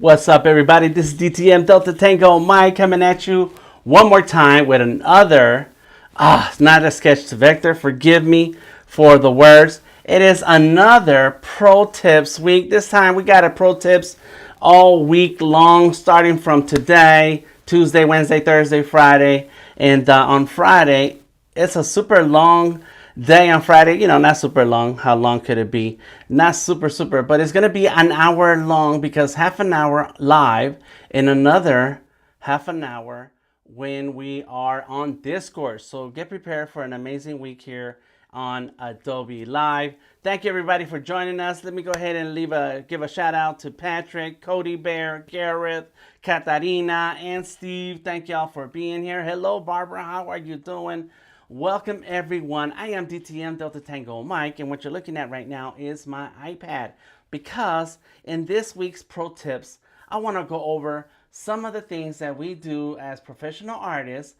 What's up, everybody? This is DTM DeltaTangoMike coming at you one more time with another, it's not a sketch to vector. Forgive me for the words. It is another pro tips week. This time we got a pro tips all week long, starting from today, Tuesday, Wednesday, Thursday, Friday, and on Friday it's a super long day on Friday. You know, not super long. How long could it be? Not super, but it's going to be an hour long because half an hour live and another half an hour when we are on Discord. So get prepared for an amazing week here on Adobe Live. Thank you, everybody, for joining us. Let me go ahead and give a shout out to Patrick, Cody Bear, Gareth, Katarina, and Steve. Thank y'all for being here. Hello, Barbara. How are you doing? Welcome, everyone. I am DTM DeltaTangoMike, and what you're looking at right now is my iPad, because in this week's pro tips, I want to go over some of the things that we do as professional artists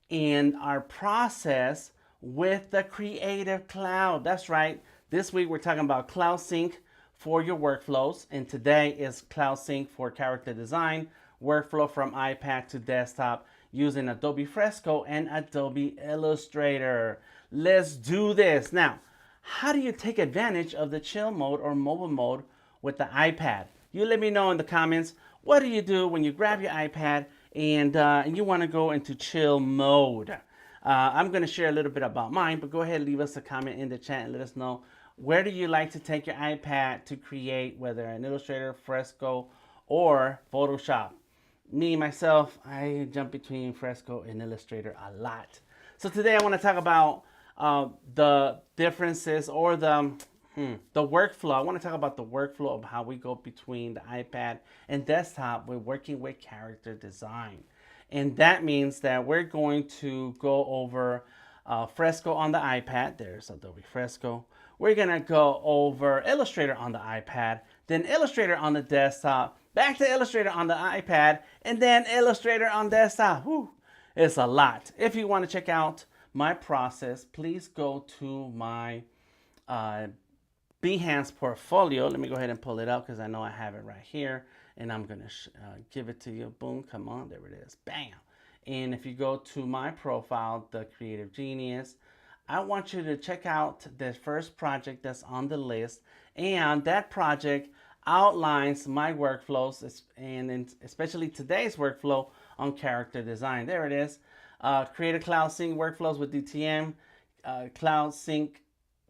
in our process with the Creative Cloud. That's right. This week we're talking about Cloud Sync for your workflows, and today is Cloud Sync for character design, workflow from iPad to desktop, using Adobe Fresco and Adobe Illustrator. Let's do this. Now, how do you take advantage of the chill mode or mobile mode with the iPad? You let me know in the comments. What do you do when you grab your iPad and you want to go into chill mode? I'm going to share a little bit about mine, but go ahead and leave us a comment in the chat and let us know, where do you like to take your iPad to create, whether an Illustrator, Fresco, or Photoshop? Me, myself, I jump between Fresco and Illustrator a lot. So today I want to talk about the differences or the workflow. I want to talk about the workflow of how we go between the iPad and desktop when working with character design. And that means that we're going to go over Fresco on the iPad. There's Adobe Fresco. We're going to go over Illustrator on the iPad, then Illustrator on the desktop, back to Illustrator on the iPad, and then Illustrator on desktop. Whew, it's a lot. If you want to check out my process, please go to my Behance portfolio. Let me go ahead and pull it up because I know I have it right here. And I'm going to give it to you. Boom, come on, there it is. Bam. And if you go to my profile, The Creative Genius, I want you to check out the first project that's on the list. And that project outlines my workflows, and especially today's workflow on character design. There it is. Creative Cloud Sync workflows with DTM, Cloud Sync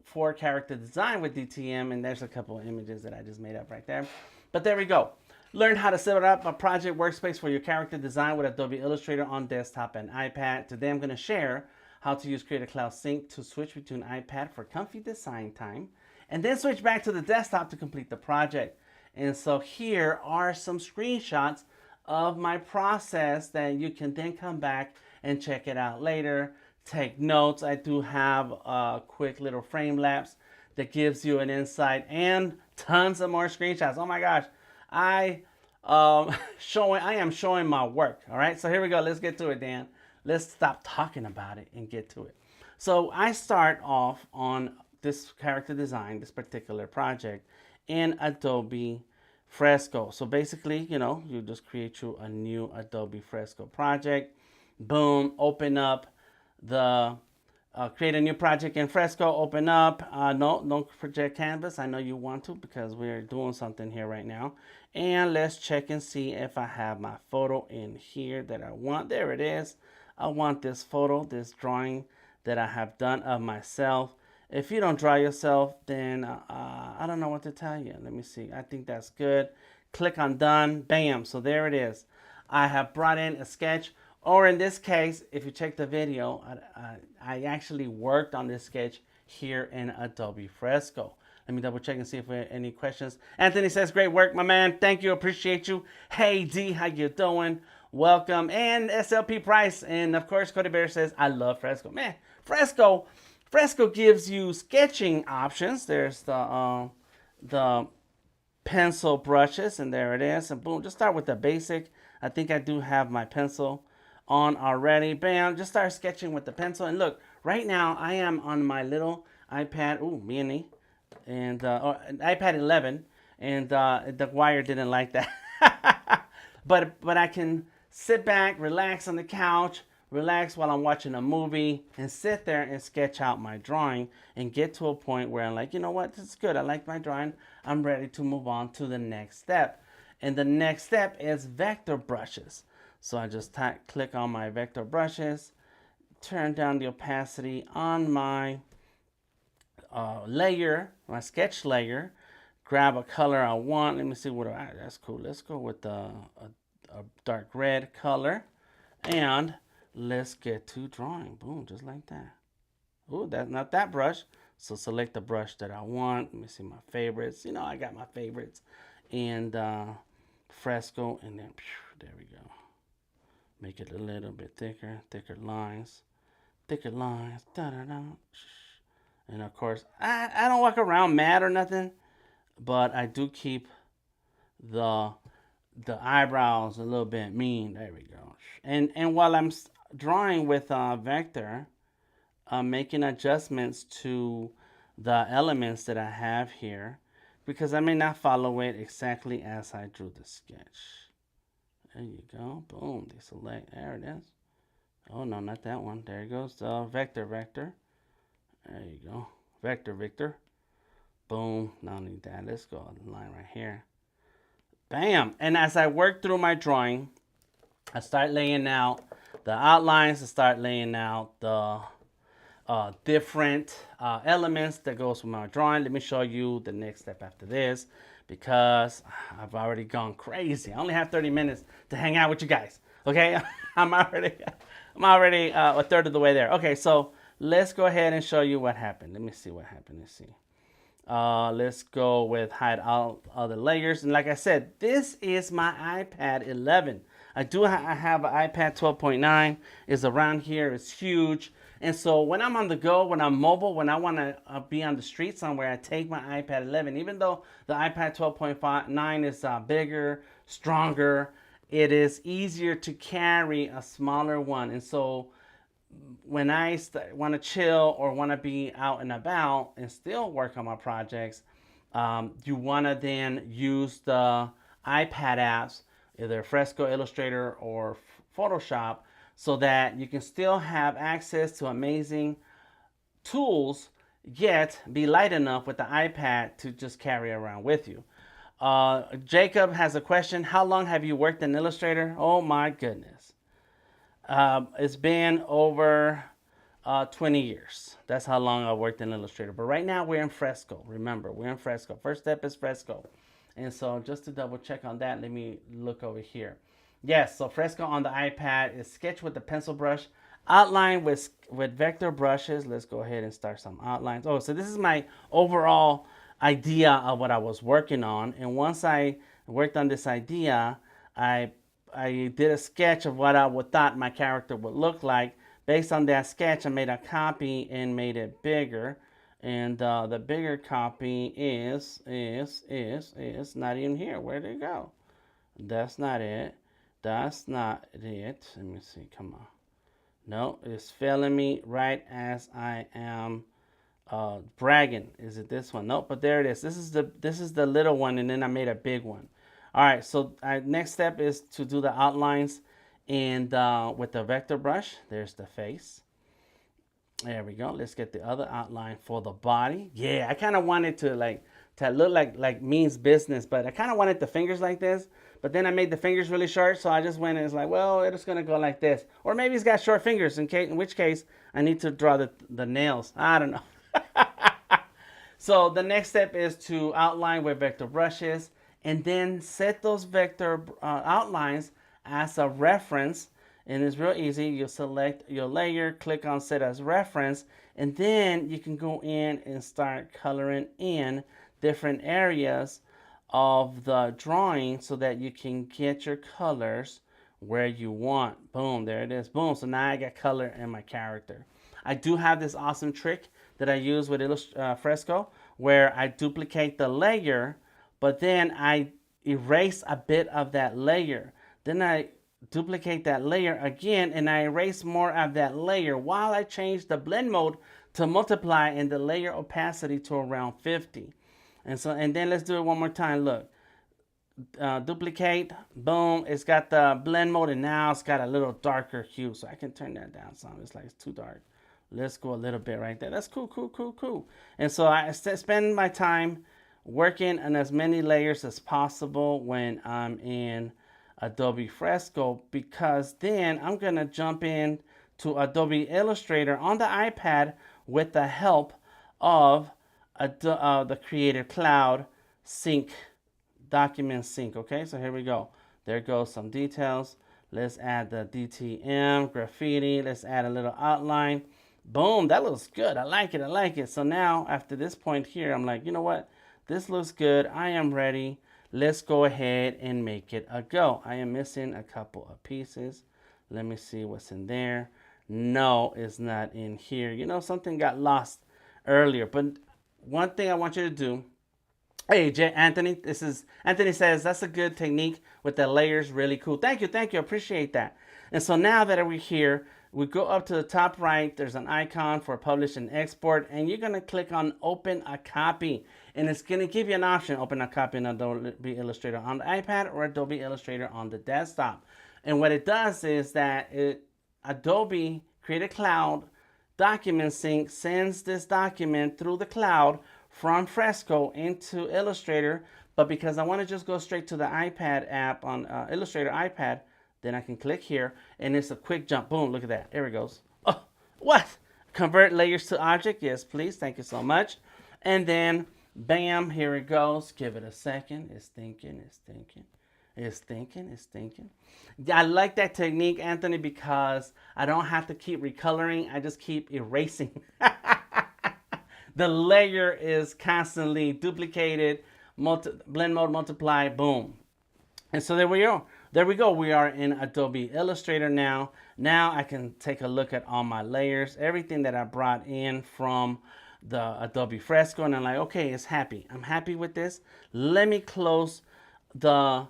for character design with DTM, and there's a couple of images that I just made up right there. But there we go. Learn how to set up a project workspace for your character design with Adobe Illustrator on desktop and iPad. Today I'm going to share how to use Creative Cloud Sync to switch between iPad for comfy design time, and then switch back to the desktop to complete the project. And so here are some screenshots of my process that you can then come back and check it out later. Take notes. I do have a quick little frame lapse that gives you an insight and tons of more screenshots. Oh my gosh. I am showing my work. All right. So here we go. Let's get to it, Dan. Let's stop talking about it and get to it. So I start off on this character design, this particular project, in Adobe Fresco. So basically, you know, you just create you a new Adobe Fresco project. Boom, open up the, create a new project in Fresco, open up. No, don't project canvas. I know you want to because we're doing something here right now. And let's check and see if I have my photo in here that I want. There it is. I want this photo, this drawing that I have done of myself. If you don't draw yourself, then I don't know what to tell you. Let me see. I think that's good. Click on done. Bam. So there it is. I have brought in a sketch. Or in this case, if you check the video, I actually worked on this sketch here in Adobe Fresco. Let me double check and see if we have any questions. Anthony says, great work, my man. Thank you. Appreciate you. Hey, D, how you doing? Welcome. And SLP Price. And of course, Cody Bear says, I love Fresco. Man, Fresco gives you sketching options. There's the pencil brushes, and there it is. And boom, just start with the basic. I think I do have my pencil on already. Bam, just start sketching with the pencil. And look, right now I am on my little iPad, mini, and iPad 11, and the wire didn't like that. but I can sit back, relax on the couch, relax while I'm watching a movie, and sit there and sketch out my drawing and get to a point where I'm like, you know what, this is good. I like my drawing. I'm ready to move on to the next step. And the next step is vector brushes. So I just click on my vector brushes, turn down the opacity on my layer, my sketch layer, grab a color I want. Let me see what that's cool. Let's go with a dark red color, and let's get to drawing. Boom, just like that. Oh, that's not that brush. So select the brush that I want. Let me see my favorites. You know, I got my favorites, and Fresco, and then there we go. Make it a little bit thicker, thicker lines. Da da da. And of course, I don't walk around mad or nothing, but I do keep the eyebrows a little bit mean. There we go. And while I'm drawing with vector, I'm making adjustments to the elements that I have here, because I may not follow it exactly as I drew the sketch. There you go. Boom. Deselect. There it is. Oh no, not that one. There it goes. Vector. There you go. Vector. Boom. Now need that. Let's go on the line right here. Bam. And as I work through my drawing, I start laying out the outlines. I start laying out the different elements that goes with my drawing. Let me show you the next step after this, because I've already gone crazy. I only have 30 minutes to hang out with you guys. Okay. I'm already a third of the way there. Okay, so let's go ahead and show you what happened. Let me see what happened. Let's see. Let's go with hide all other layers. And like I said, this is my iPad 11. I have an iPad 12.9. It's around here. It's huge. And so when I'm on the go, when I'm mobile, when I want to be on the street somewhere, I take my iPad 11. Even though the iPad 12.9 is bigger, stronger, it is easier to carry a smaller one. And so when I want to chill or want to be out and about and still work on my projects, you want to then use the iPad apps, either Fresco, Illustrator, or Photoshop, so that you can still have access to amazing tools, yet be light enough with the iPad to just carry around with you. Jacob has a question. How long have you worked in Illustrator? Oh my goodness. It's been over 20 years. That's how long I worked in Illustrator. But right now we're in Fresco. Remember, we're in Fresco. First step is Fresco. And so just to double check on that, let me look over here. Yes, so Fresco on the iPad is sketch with the pencil brush, outline with vector brushes. Let's go ahead and start some outlines. Oh, so this is my overall idea of what I was working on. And once I worked on this idea, I did a sketch of what I thought my character would look like. Based on that sketch, I made a copy and made it bigger. And the bigger copy is not even here. Where did it go? That's not it. That's not it. Let me see. Come on. No, it's failing me right as I am bragging. Is it this one? Nope, but there it is. This is the little one, and then I made a big one. All right, so next step is to do the outlines, and with the vector brush, there's the face. There we go. Let's get the other outline for the body. Yeah, I kind of wanted to look like means business, but I kind of wanted the fingers like this. But then I made the fingers really short, so I just went and it's like, well, it's gonna go like this. Or maybe he's got short fingers, in which case I need to draw the nails. I don't know. So the next step is to outline with vector brushes, and then set those vector outlines as a reference. And it's real easy. You select your layer, click on set as reference, and then you can go in and start coloring in different areas of the drawing so that you can get your colors where you want. Boom, there it is. Boom. So now I got color in my character. I do have this awesome trick that I use with Fresco, where I duplicate the layer, but then I erase a bit of that layer. Then I duplicate that layer again, and I erase more of that layer while I change the blend mode to multiply and the layer opacity to around 50. And then let's do it one more time. Look, duplicate. Boom. It's got the blend mode, and now it's got a little darker hue. So I can turn that down some. It's like it's too dark. Let's go a little bit right there. That's cool, cool, cool, cool. And so I spend my time working on as many layers as possible when I'm in Adobe Fresco, because then I'm going to jump in to Adobe Illustrator on the iPad with the help of the Creative Cloud sync, document sync. Okay, so here we go. There goes some details. Let's add the DTM graffiti. Let's add a little outline. Boom, that looks good. I like it. I like it. So now after this point here, I'm like, you know what? This looks good. I am ready. Let's go ahead and make it a go. I am missing a couple of pieces. Let me see what's in there. No, it's not in here. You know, something got lost earlier. But one thing I want you to do. Hey, Anthony, Anthony says that's a good technique with the layers. Really cool. Thank you. Thank you. Appreciate that. And so now that we're here, we go up to the top right. There's an icon for publish and export, and you're going to click on open a copy. And it's going to give you an option, open a copy in Adobe Illustrator on the iPad or Adobe Illustrator on the desktop. And what it does is that Adobe Creative Cloud Document Sync sends this document through the cloud from Fresco into Illustrator. But because I want to just go straight to the iPad app on Illustrator iPad, then I can click here, and it's a quick jump. Boom, look at that. There it goes. Oh, what? Convert layers to object. Yes, please. Thank you so much. And then, bam, here it goes. Give it a second. It's thinking, it's thinking. It's thinking, it's thinking. I like that technique, Anthony, because I don't have to keep recoloring. I just keep erasing. The layer is constantly duplicated, blend mode, multiply, boom. And so there we go. There we go. We are in Adobe Illustrator now. Now I can take a look at all my layers, everything that I brought in from the Adobe Fresco. And I'm like, okay, it's happy. I'm happy with this. Let me close the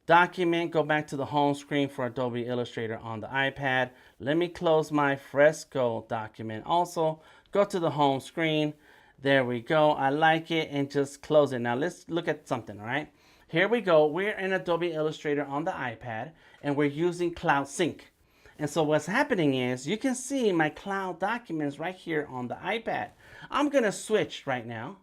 document, go back to the home screen for Adobe Illustrator on the iPad. Let me close my Fresco document. Also, go to the home screen. There we go. I like it, and just close it. Now let's look at something, all right? Here we go. We're in Adobe Illustrator on the iPad, and we're using Cloud Sync. And so what's happening is you can see my cloud documents right here on the iPad. I'm going to switch right now.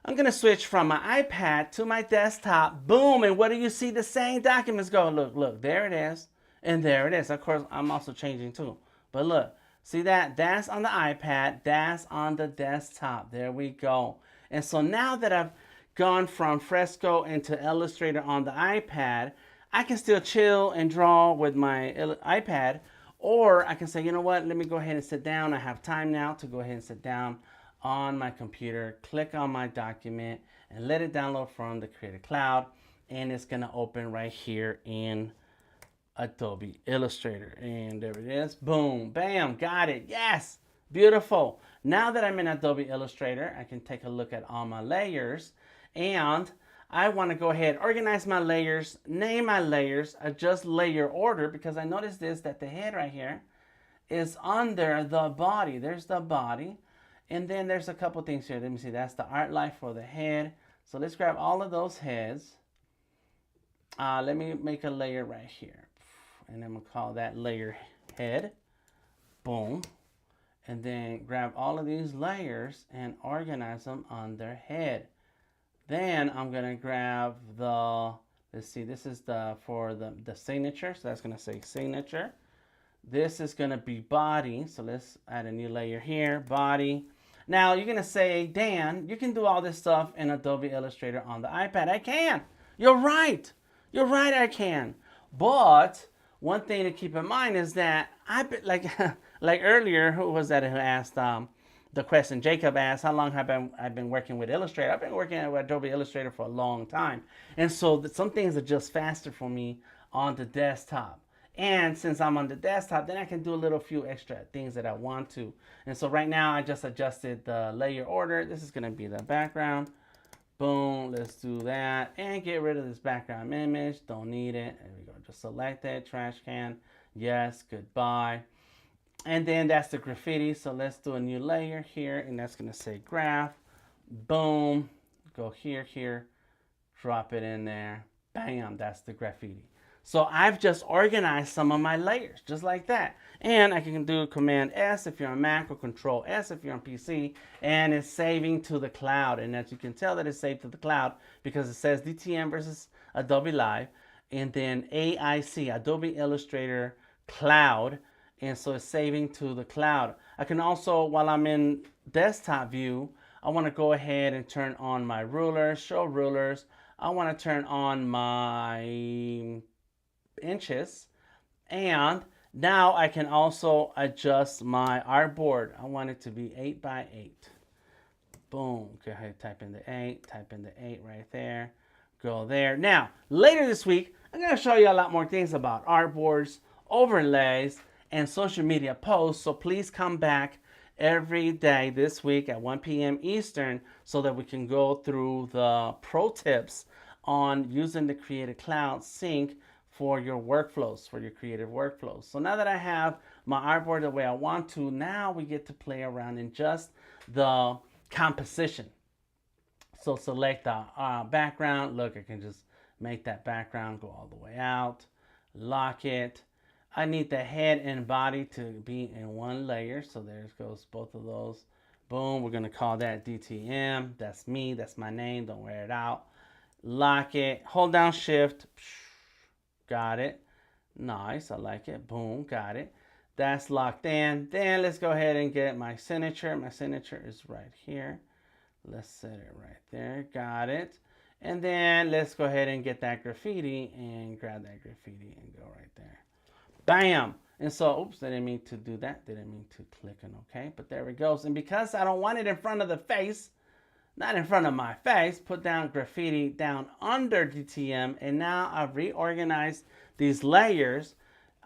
I'm going to switch from my iPad to my desktop. Boom. And what do you see? The same documents go. Look, look. There it is. And there it is. Of course, I'm also changing too. But look. See that? That's on the iPad. That's on the desktop. There we go. And so now that I've gone from Fresco into Illustrator on the iPad, I can still chill and draw with my iPad, or I can say, you know what, let me go ahead and sit down. I have time now to go ahead and sit down on my computer, click on my document, and let it download from the Creative Cloud, and it's going to open right here in Adobe Illustrator. And there it is. Boom, bam, got it. Yes, beautiful. Now that I'm in Adobe Illustrator, I can take a look at all my layers. And I want to go ahead, organize my layers, name my layers, adjust layer order, because I noticed this, that the head right here is under the body. There's the body. And then there's a couple things here. Let me see. That's the art life for the head. So let's grab all of those heads. Let me make a layer right here. And I'm going to call that layer head. Boom. And then grab all of these layers and organize them on their head. Then I'm going to grab the, let's see, this is for the signature. So that's going to say signature. This is going to be body. So let's add a new layer here, body. Now you're going to say, Dan, you can do all this stuff in Adobe Illustrator on the iPad. I can. You're right. You're right, I can. But one thing to keep in mind is that like earlier, who was that who asked the question? Jacob asked, how long have I been working with Illustrator? I've been working with Adobe Illustrator for a long time. And so some things are just faster for me on the desktop. And since I'm on the desktop, then I can do a little few extra things that I want to. And so right now I just adjusted the layer order. This is going to be the background. Boom, let's do that. And get rid of this background image. Don't need it. There we go. Just select it. Trash can. Yes, goodbye. And then that's the graffiti. So let's do a new layer here. And that's going to say graph. Boom. Go here, here. Drop it in there. Bam, that's the graffiti. So I've just organized some of my layers, just like that. And I can do Command S if you're on Mac or Control S if you're on PC, and it's saving to the cloud. And as you can tell that it's saved to the cloud because it says DTM versus Adobe Live, and then AIC, Adobe Illustrator Cloud, and so it's saving to the cloud. I can also, while I'm in desktop view, I want to go ahead and turn on my rulers, show rulers. I want to turn on my inches, and now I can also adjust my artboard. I want it to be 8 by 8. Boom. Go ahead, type in the 8, type in the 8 right there. Go there. Now, later this week, I'm going to show you a lot more things about artboards, overlays, and social media posts. So please come back every day this week at 1 p.m. Eastern so that we can go through the pro tips on using the Creative Cloud Sync for your workflows, for your creative workflows. So now that I have my artboard the way I want to, now we get to play around in just the composition. So select the background. Look, I can just make that background go all the way out, lock it. I need the head and body to be in one layer. So there goes both of those. Boom, we're gonna call that DTM. That's me, that's my name, don't wear it out. Lock it, hold down Shift. Got it. Nice, I like it. Boom, got it. That's locked in. Then let's go ahead and get my signature. My signature is right here. Let's set it right there. Got it. And then let's go ahead and get that graffiti and grab that graffiti and go right there. Bam. And so, oops, I didn't mean to do that. Didn't mean to click on OK, but there it goes. And because I don't want it in front of the face, not in front of my face, put down graffiti down under DTM, and now I've reorganized these layers,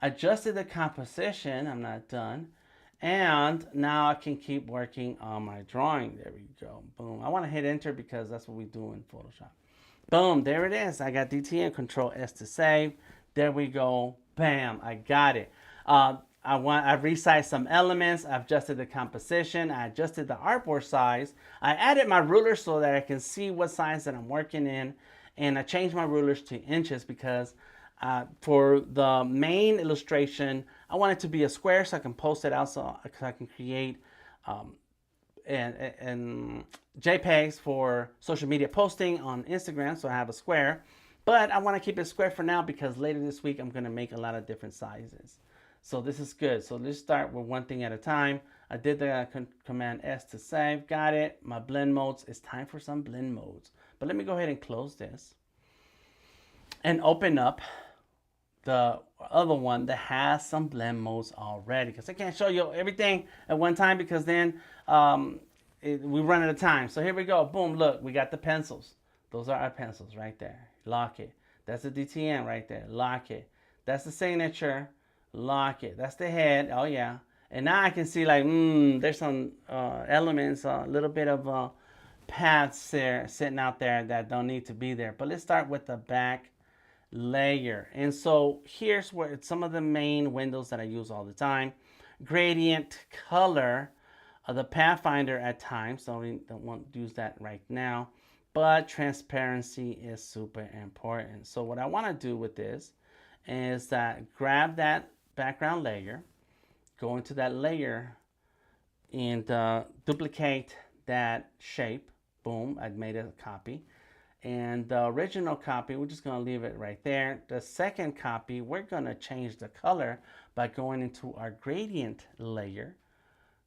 adjusted the composition, I'm not done, and now I can keep working on my drawing. There we go, boom. I want to hit enter because that's what we do in Photoshop. Boom, there it is. I got DTM, Control S to save. There we go, bam, I got it. I've resized some elements, I've adjusted the composition, I adjusted the artboard size, I added my ruler so that I can see what size that I'm working in, and I changed my rulers to inches because for the main illustration, I want it to be a square so I can post it out so I can create and JPEGs for social media posting on Instagram, so I have a square, but I want to keep it square for now because later this week I'm going to make a lot of different sizes. So this is good. So let's start with one thing at a time. I did the Command S to save. Got it. My blend modes. It's time for some blend modes. But let me go ahead and close this and open up the other one that has some blend modes already. Because I can't show you everything at one time because then we run out of time. So here we go. Boom. Look, we got the pencils. Those are our pencils right there. Lock it. That's the DTM right there. Lock it. That's the signature. Lock it. That's the head. Oh yeah. And now I can see like there's some elements, a little bit of paths there sitting out there that don't need to be there. But let's start with the back layer. And so here's where some of the main windows that I use all the time. Gradient, color, the Pathfinder at times. So we don't want to use that right now. But transparency is super important. So what I want to do with this is that grab that background layer, go into that layer and duplicate that shape. Boom, I've made a copy. And the original copy, we're just going to leave it right there. The second copy, we're going to change the color by going into our gradient layer,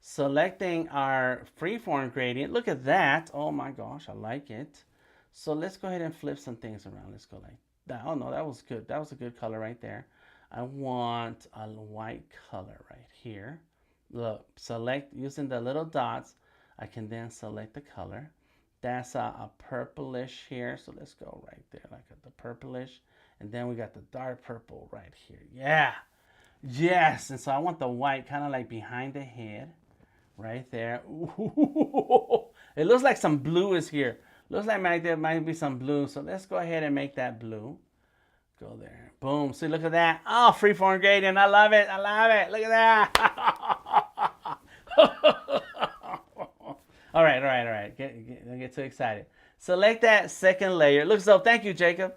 selecting our freeform gradient. Look at that. Oh my gosh, I like it. So let's go ahead and flip some things around. Let's go like that. Oh no, that was good. That was a good color right there. I want a white color right here. Look, select using the little dots. I can then select the color. That's a purplish here. So let's go right there, like the purplish. And then we got the dark purple right here. Yeah. Yes. And so I want the white kind of like behind the head right there. Ooh. It looks like some blue is here. Looks like there might be some blue. So let's go ahead and make that blue. Go there. Boom. See, look at that. Oh, freeform gradient. I love it. I love it. Look at that. All right. Don't get too excited. Select that second layer. Look, so thank you, Jacob.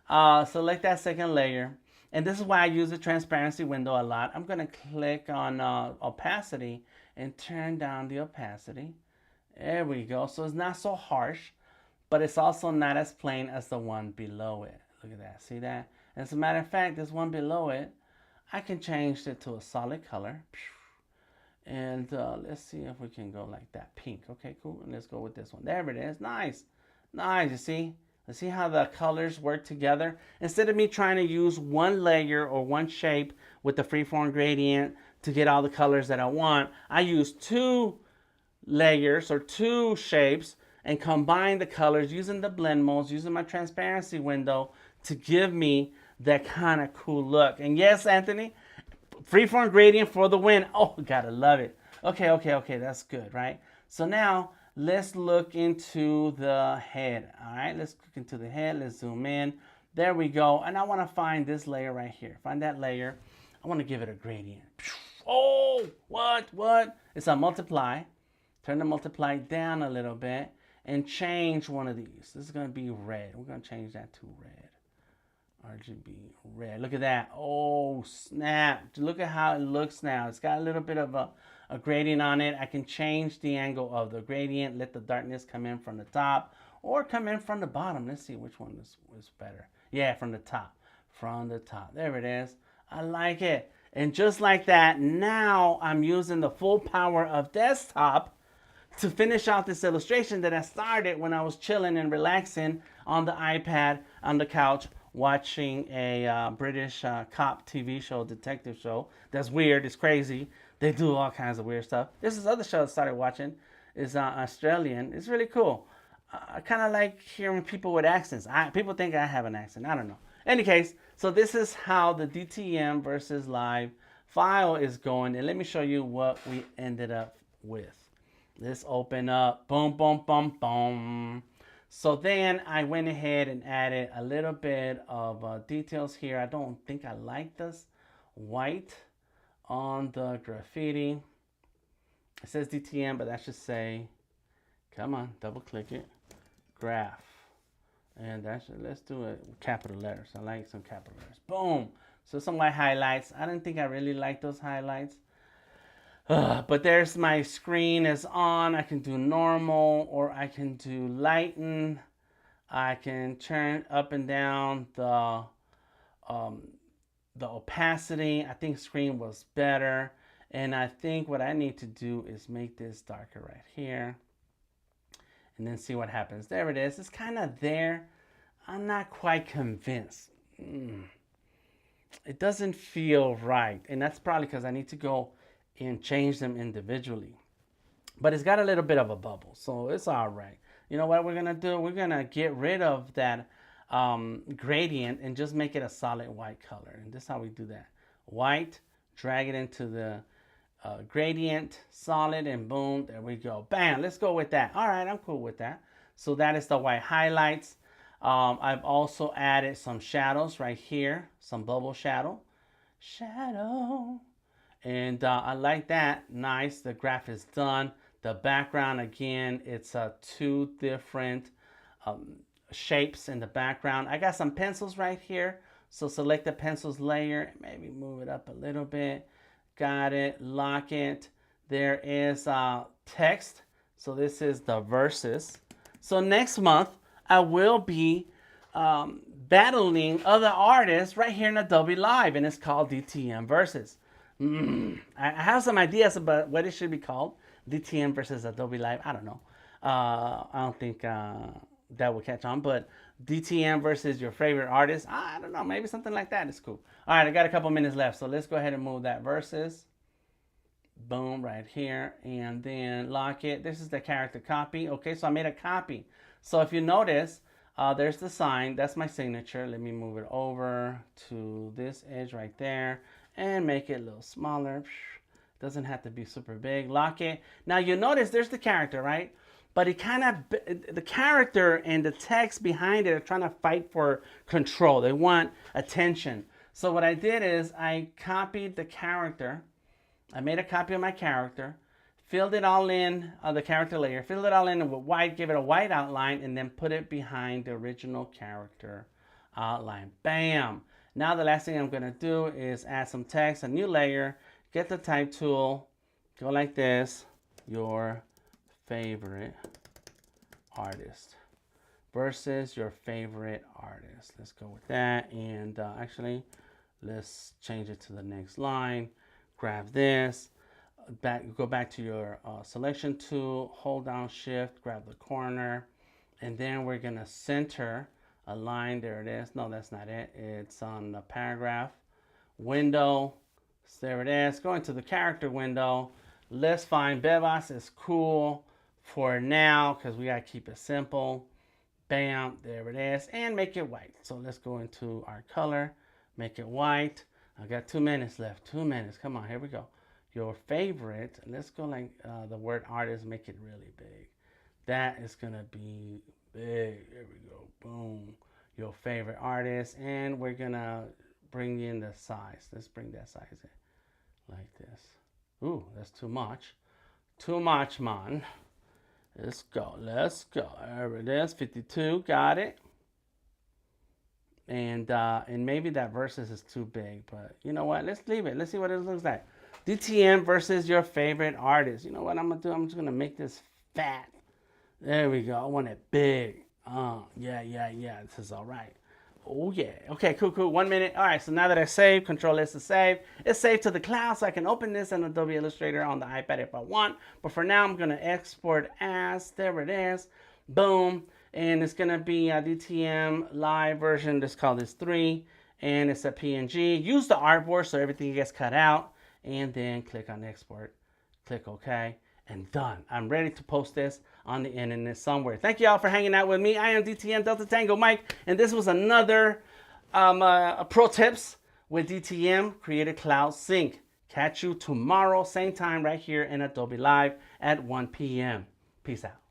Select that second layer. And this is why I use the transparency window a lot. I'm going to click on opacity and turn down the opacity. There we go. So it's not so harsh, but it's also not as plain as the one below it. Look at that. See that? As a matter of fact, this one below it, I can change it to a solid color. And let's see if we can go like that. Pink. Okay, cool. And let's go with this one. There it is. Nice. Nice. You see? Let's see how the colors work together. Instead of me trying to use one layer or one shape with the freeform gradient to get all the colors that I want, I use two layers or two shapes and combine the colors using the blend modes, using my transparency window to give me that kind of cool look. And yes, Anthony, freeform gradient for the win. Oh, gotta love it. Okay, that's good, right? So now let's look into the head. All right, let's look into the head. Let's zoom in. There we go. And I want to find this layer right here. Find that layer. I want to give it a gradient. Oh, what? It's a multiply. Turn the multiply down a little bit and change one of these. This is going to be red. We're going to change that to red. RGB red. Look at that. Oh, snap. Look at how it looks now. It's got a little bit of a gradient on it. I can change the angle of the gradient. Let the darkness come in from the top or come in from the bottom. Let's see which one is better. Yeah, from the top. From the top. There it is. I like it. And just like that, now I'm using the full power of desktop to finish out this illustration that I started when I was chilling and relaxing on the iPad, on the couch, watching a British cop TV show, detective show. That's weird. It's crazy. They do all kinds of weird stuff. This is other show I started watching. Is Australian. It's really cool. I kind of like hearing people with accents. People think I have an accent. I don't know. Any case, so this is how the DTM versus live file is going. And let me show you what we ended up with. Let's open up. Boom, boom, boom, boom. So then I went ahead and added a little bit of details here. I don't think I like this white on the graffiti. It says DTM, but that should say, come on, double click it, graph. And let's do it with capital letters. I like some capital letters. Boom. So some white highlights. I didn't think I really like those highlights. But there's my screen is on. I can do normal or I can do lighten. I can turn up and down the opacity. I think screen was better. And I think what I need to do is make this darker right here. And then see what happens. There it is. It's kind of there. I'm not quite convinced. It doesn't feel right. And that's probably because I need to go and change them individually. But it's got a little bit of a bubble. So it's all right. You know what we're going to do? We're going to get rid of that gradient and just make it a solid white color. And this is how we do that. White, drag it into the gradient, solid, and boom, there we go. Bam, let's go with that. All right, I'm cool with that. So that is the white highlights. I've also added some shadows right here, some bubble shadow. And I like that. Nice, the graph is done. The background, again, it's two different shapes in the background. I got some pencils right here. So select the pencils layer, maybe move it up a little bit. Got it, lock it. There is text. So this is the verses. So next month, I will be battling other artists right here in Adobe Live, and it's called DTM Versus. I have some ideas about what it should be called. DTM versus Adobe Live. I don't know. I don't think that will catch on, but DTM versus your favorite artist. I don't know. Maybe something like that is cool. All right, I got a couple minutes left, so let's go ahead and move that versus. Boom, right here, and then lock it. This is the character copy. Okay, so I made a copy. So if you notice, there's the sign. That's my signature. Let me move it over to this edge right there and make it a little smaller. Doesn't have to be super big. Lock it. Now you notice there's the character, right? But it kind of, the character and the text behind it are trying to fight for control. They want attention. So what I did is I copied the character. I made a copy of my character, filled it all in, the character layer, filled it all in with white, give it a white outline, and then put it behind the original character outline. Bam. Now the last thing I'm going to do is add some text, a new layer, get the type tool, go like this, your favorite artist versus your favorite artist. Let's go with that. And actually, let's change it to the next line. Grab this, go back to your selection tool, hold down shift, grab the corner, and then we're going to center a line. There it is. No, that's not it. It's on the paragraph window. There it is. Go into the character window. Let's find Bebas is cool for now because we got to keep it simple. Bam, there it is. And make it white. So let's go into our color, make it white. I got 2 minutes left. 2 minutes. Come on, here we go. Your favorite. Let's go like the word artist, make it really big. That is going to be big. There we go. Boom. Your favorite artist. And we're going to bring in the size. Let's bring that size in like this. Ooh, that's too much. Too much, man. Let's go. Let's go. There it is. 52. Got it. And maybe that versus is too big. But you know what? Let's leave it. Let's see what it looks like. DTM versus your favorite artist. You know what I'm going to do? I'm just going to make this fat. There we go. I want it big. Yeah. This is all right. Oh, yeah. Okay, cool. 1 minute. All right, so now that I saved, Control S to save. It's saved to the cloud, so I can open this in Adobe Illustrator on the iPad if I want. But for now, I'm going to export as. There it is. Boom. And it's going to be a DTM live version. Let's call this 3. And it's a PNG. Use the artboard so everything gets cut out. And then click on export. Click OK. And done. I'm ready to post this on the internet somewhere. Thank you all for hanging out with me. I am DTM Delta Tango Mike, and this was another pro tips with DTM Creative Cloud Sync. Catch you tomorrow, same time right here in Adobe Live at 1 p.m. Peace out.